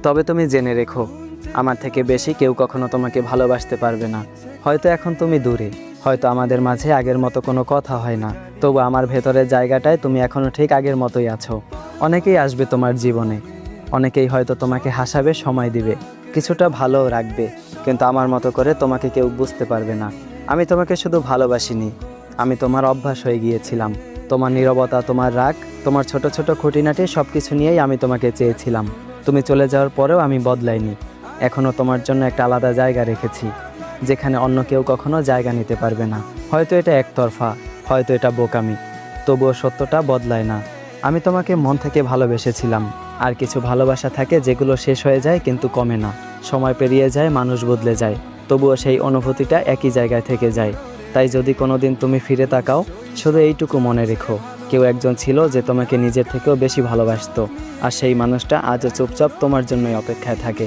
তবে তুমি জেনে রেখো, আমার থেকে বেশি কেউ কখনো তোমাকে ভালোবাসতে পারবে না। হয়তো এখন তুমি দূরে, হয়তো আমাদের মাঝে আগের মতো কোনো কথা হয় না, তবু আমার ভেতরের জায়গাটায় তুমি এখনও ঠিক আগের মতোই আছো। অনেকেই আসবে তোমার জীবনে, অনেকেই হয়তো তোমাকে হাসাবে, সময় দিবে, কিছুটা ভালোও রাখবে, কিন্তু আমার মতো করে তোমাকে কেউ বুঝতে পারবে না। আমি তোমাকে শুধু ভালোবাসিনি, আমি তোমার অভ্যাস হয়ে গিয়েছিলাম। তোমার নীরবতা, তোমার রাগ, তোমার ছোট ছোট খুঁটিনাটি সব কিছু নিয়েই আমি তোমাকে চেয়েছিলাম। তুমি চলে যাওয়ার পরেও আমি বদলাইনি, এখনও তোমার জন্য একটা আলাদা জায়গা রেখেছি, যেখানে অন্য কেউ কখনো জায়গা নিতে পারবে না। হয়তো এটা একতরফা, হয়তো এটা বোকামি, তবুও সত্যটা বদলায় না। আমি তোমাকে মন থেকে ভালোবেসেছিলাম। আর কিছু ভালোবাসা থাকে যেগুলো শেষ হয়ে যায় কিন্তু কমে না। সময় পেরিয়ে যায়, মানুষ বদলে যায়, তবুও সেই অনুভূতিটা একই জায়গায় থেকে যায়। তাই যদি কোনো দিন তুমি ফিরে তাকাও, শুধু এইটুকু মনে রেখো, কেউ একজন ছিল যে তোমাকে নিজের থেকেও বেশি ভালোবাসতো, আর সেই মানুষটা আজও চুপচাপ তোমার জন্যই অপেক্ষায় থাকে।